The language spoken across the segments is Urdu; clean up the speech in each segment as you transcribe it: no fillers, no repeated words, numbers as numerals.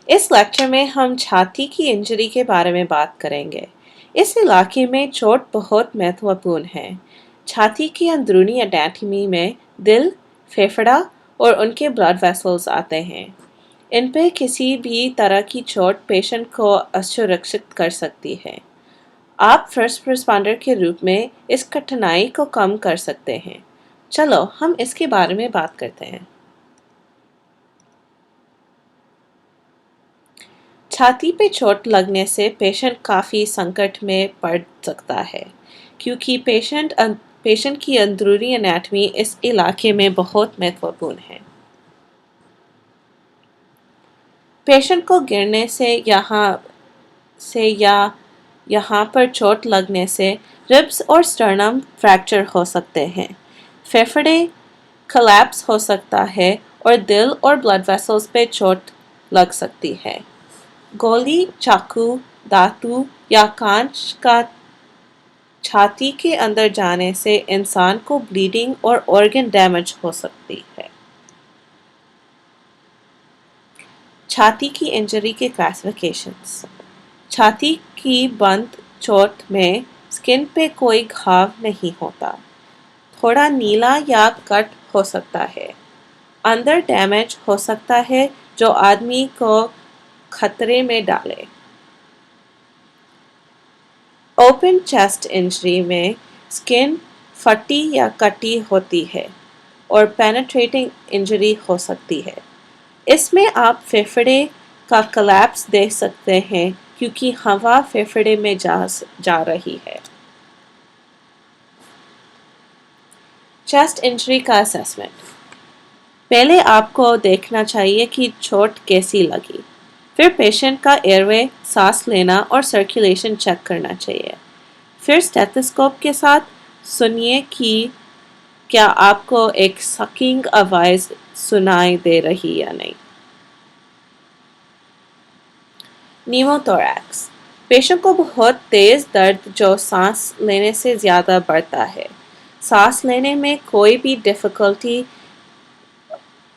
اس لیکچر میں ہم چھاتی کی انجری کے بارے میں بات کریں گے۔ اس علاقے میں چوٹ بہت مہتوپورن ہے۔ چھاتی کی اندرونی انیٹمی میں دل، پھیپھڑا اور ان کے بلڈ ویسلز آتے ہیں۔ ان پہ کسی بھی طرح کی چوٹ پیشنٹ کو اسرکشت کر سکتی ہے۔ آپ فرسٹ رسپونڈر کے روپ میں اس کٹھنائی کو کم کر سکتے ہیں۔ چلو ہم اس کے بارے میں بات کرتے ہیں۔ چھاتی پہ چوٹ لگنے سے پیشنٹ کافی سنکٹ میں پڑ سکتا ہے، کیونکہ پیشنٹ کی اندرونی انیٹمی اس علاقے میں بہت مہتوپورن ہے۔ پیشنٹ کو گرنے سے یا یہاں پر چوٹ لگنے سے ربس اور سٹرنم فریکچر ہو سکتے ہیں، پھیپھڑے کلیپس ہو سکتا ہے اور دل اور بلڈ ویسلز پہ چوٹ لگ سکتی ہے۔ گولی، چاقو، دھاتو یا کانچ کا چھاتی کے اندر جانے سے انسان کو بلیڈنگ اور آرگن ڈیمیج ہو سکتی ہے۔ چھاتی کی انجری کے کلاسیفیکیشنز۔ چھاتی کی بند چوٹ میں سکن پہ کوئی گھاؤ نہیں ہوتا، تھوڑا نیلا یا کٹ ہو سکتا ہے۔ اندر ڈیمیج ہو سکتا ہے جو آدمی کو خطرے میں ڈالے۔ اوپن چیسٹ انجری میں سکن پھٹی یا کٹی ہوتی ہے اور پینیٹریٹنگ انجری ہو سکتی ہے۔ اس میں آپ پھیپھڑے کا کلیپس دیکھ سکتے ہیں کیونکہ ہوا پھیپھڑے میں جا رہی ہے۔ چیسٹ انجری کا اسیسمنٹ۔ پہلے آپ کو دیکھنا چاہیے کہ چوٹ کیسی لگی، پھر پیشنٹ کا ایئر وے، سانس لینا اور سرکولیشن چیک کرنا چاہیے۔ پھر اسٹیتھوسکوپ کے ساتھ سنیے کہ کیا آپ کو ایک سکنگ آواز سنائی دے رہی یا نہیں۔ نیموتھوریکس۔ پیشنٹ کو بہت تیز درد جو سانس لینے سے زیادہ بڑھتا ہے، سانس لینے میں کوئی بھی ڈفیکلٹی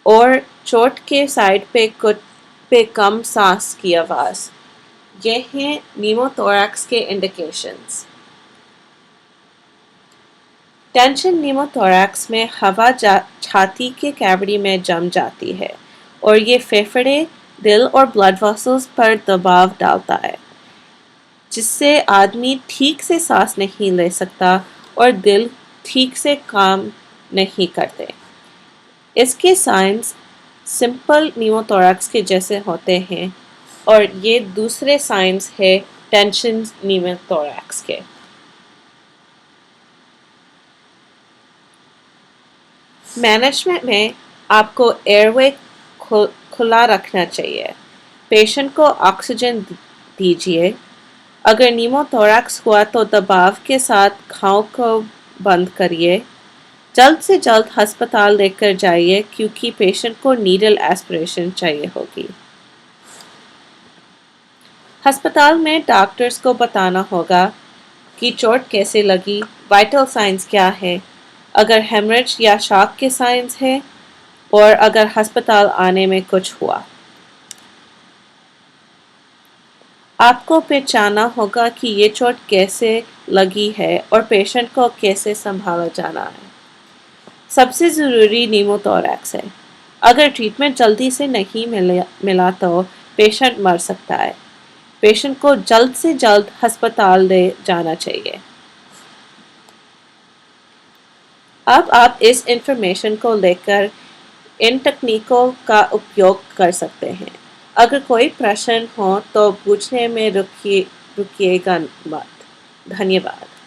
اور چوٹ کے سائڈ پہ کم سانس کی آواز، یہ ہیں نیموتھوریکس کے انڈیکیشنز۔ ٹینشن نیموتھوریکس میں ہوا چھاتی کے کیویٹی میں جم جاتی ہے اور یہ پھیپھڑے، دل اور بلڈ ویسلز پر دباؤ ڈالتا ہے، جس سے آدمی ٹھیک سے سانس نہیں لے سکتا اور دل ٹھیک سے کام نہیں کرتے۔ اس کے سائنز سمپل نیموتھوریکس کے جیسے ہوتے ہیں اور یہ دوسرے سائنز ہے ٹینشن نیموتھوریکس کے۔ مینجمنٹ میں آپ کو ایئر وے کھلا رکھنا چاہیے، پیشنٹ کو آکسیجن دیجیے۔ اگر نیموتھوریکس ہوا تو دباؤ کے ساتھ گھاؤ کو بند کریے۔ جلد سے جلد ہسپتال لے کر جائیے کیونکہ پیشنٹ کو نیڈل ایسپریشن چاہیے ہوگی۔ ہسپتال میں ڈاکٹرز کو بتانا ہوگا کہ چوٹ کیسے لگی، وائٹل سائنز کیا ہے، اگر ہیمریج یا شاک کے سائنز ہیں اور اگر ہسپتال آنے میں کچھ ہوا۔ آپ کو پہچاننا ہوگا کہ یہ چوٹ کیسے لگی ہے اور پیشنٹ کو کیسے سنبھالا جانا ہے۔ سب سے ضروری نیموتھوریکس ہے۔ اگر ٹریٹمنٹ جلدی سے نہیں ملا تو پیشنٹ مر سکتا ہے۔ پیشنٹ کو جلد سے جلد ہسپتال لے جانا چاہیے۔ اب آپ اس انفارمیشن کو لے کر ان تکنیکوں کا اپیوگ کر سکتے ہیں۔ اگر کوئی پرشن ہو تو پوچھنے میں رکیے گا مت۔ دھنیہ واد۔